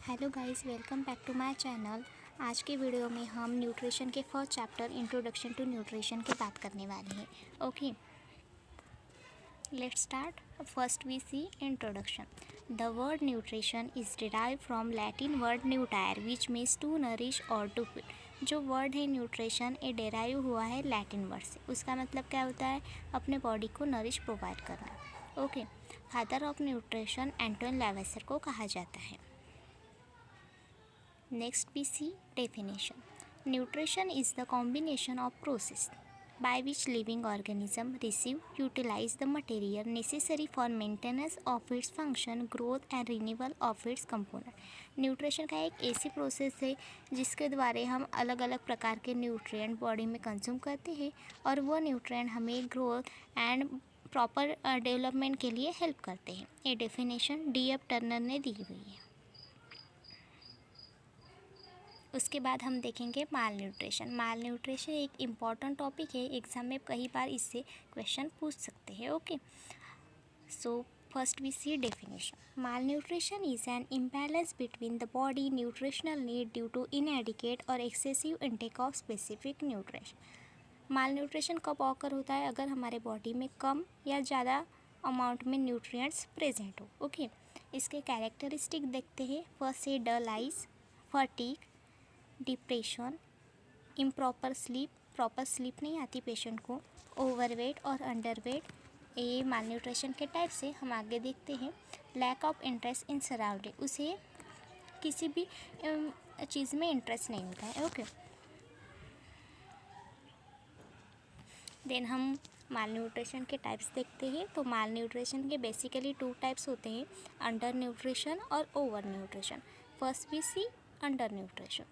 Hello guys, welcome back to my channel. आज के video में हम न्यूट्रिशन के first chapter introduction to nutrition की बात करने वाले हैं। Okay, let's start. First we see introduction. The word nutrition is derive from Latin word nutrire which means to nourish और टू फीड। जो वर्ड है न्यूट्रिशन, ये डिराइव हुआ है लैटिन वर्ड से। उसका मतलब क्या होता है? अपने बॉडी को नरिश प्रोवाइड करना। Okay, father of nutrition Antoine Lavoisier को कहा जाता है। Next we see definition. Nutrition is the combination of process by which living organism receive, utilize the material necessary for maintenance of its function, growth and renewal of its component. Nutrition का एक ऐसी process है जिसके द्वारा हम अलग अलग प्रकार के न्यूट्रिएंट बॉडी में कंज्यूम करते हैं और वो न्यूट्रिएंट हमें ग्रोथ एंड प्रॉपर डेवलपमेंट के लिए हेल्प करते हैं। ये डेफिनेशन D.F. टर्नर ने दी हुई है। उसके बाद हम देखेंगे माल न्यूट्रिशन। माल न्यूट्रिशन एक इम्पॉर्टेंट टॉपिक है, एग्ज़ाम में कई बार इससे क्वेश्चन पूछ सकते हैं। Okay, so first we see definition. Malnutrition is an imbalance between the body nutritional need due to inadequate और excessive intake of specific nutrition. Malnutrition कब ऑकर होता है? अगर हमारे बॉडी में कम या ज़्यादा अमाउंट में न्यूट्रिएंट्स प्रेजेंट हो। ओके, इसके कैरेक्टरिस्टिक देखते हैं। फर्स्ट से dull eyes, fatigue, depression, improper sleep, proper sleep नहीं आती पेशेंट को, ओवरवेट और अंडरवेट, ये माल न्यूट्रिशन के टाइप से हम आगे देखते हैं। Lack of interest in surrounding, उसे किसी भी चीज़ में इंटरेस्ट नहीं होता है। ओके, देन हम माल न्यूट्रिशन के टाइप्स देखते हैं। तो माल न्यूट्रिशन के बेसिकली 2 टाइप्स होते हैं, अंडर न्यूट्रिशन और overnutrition. First we see undernutrition.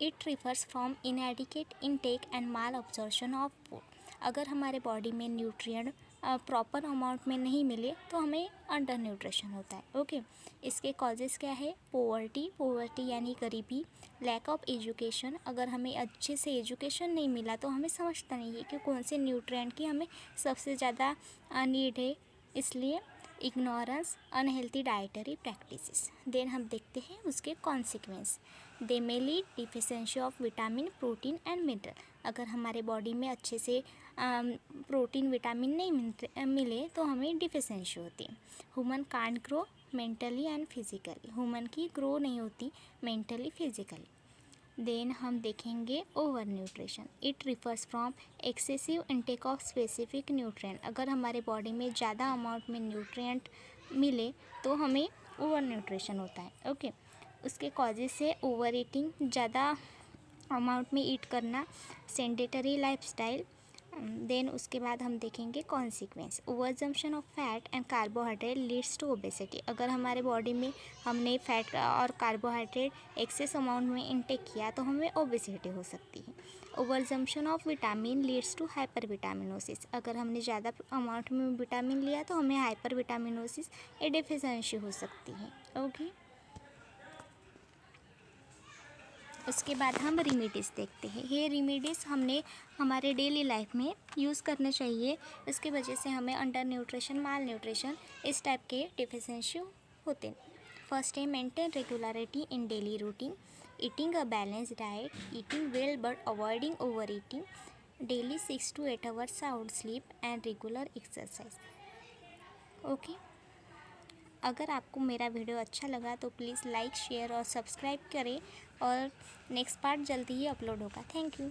It refers from inadequate intake and malabsorption of food. अगर हमारे बॉडी में न्यूट्रिएंट प्रॉपर अमाउंट में नहीं मिले तो हमें अंडर न्यूट्रिशन होता है। ओके, इसके कॉजेज़ क्या है? पोवर्टी यानी गरीबी, लैक ऑफ एजुकेशन, अगर हमें अच्छे से एजुकेशन नहीं मिला तो हमें समझता नहीं है कि कौन से न्यूट्रिएंट की हमें सबसे ज़्यादा नीड है, इसलिए ignorance, unhealthy dietary practices. Then हम देखते हैं उसके consequence. They may lead deficiency of vitamin, protein and mineral. अगर हमारे बॉडी में अच्छे से प्रोटीन विटामिन नहीं मिले तो हमें डिफिशेंसी होती है। Human can't grow mentally and physically, human की ग्रो नहीं होती मेंटली फिजिकली। देन हम देखेंगे over nutrition. It refers from excessive intake of specific nutrient. अगर हमारे बॉडी में ज़्यादा अमाउंट में न्यूट्रिएंट मिले तो हमें ओवर न्यूट्रिशन होता है। ओके, उसके कॉजेज से ओवर ईटिंग, ज़्यादा अमाउंट में ईट करना, सेडेंटरी लाइफस्टाइल। देन उसके बाद हम देखेंगे consequence. Overconsumption of fat and carbohydrate leads to obesity. अगर हमारे बॉडी में हमने फैट और कार्बोहाइड्रेट एक्सेस अमाउंट में इंटेक किया तो हमें ओबेसिटी हो सकती है। Overconsumption of vitamin leads to hypervitaminosis. अगर हमने ज़्यादा अमाउंट में विटामिन लिया तो हमें हाइपर विटामिनोसिस या डेफिशिएंसी हो सकती है। ओके, उसके बाद हम रेमेडीज़ देखते हैं। ये रेमेडीज़ हमने हमारे डेली लाइफ में यूज़ करने चाहिए, इसकी वजह से हमें अंडर न्यूट्रिशन, माल न्यूट्रिशन इस टाइप के डिफिशेंसी होते हैं। फर्स्ट है maintain regularity in daily routine, eating a balance diet, eating well but avoiding over eating, daily 6 to 8 hours sound sleep and regular exercise. Okay, अगर आपको मेरा वीडियो अच्छा लगा तो प्लीज़ लाइक, शेयर और सब्सक्राइब करें और नेक्स्ट पार्ट जल्दी ही अपलोड होगा। Thank you.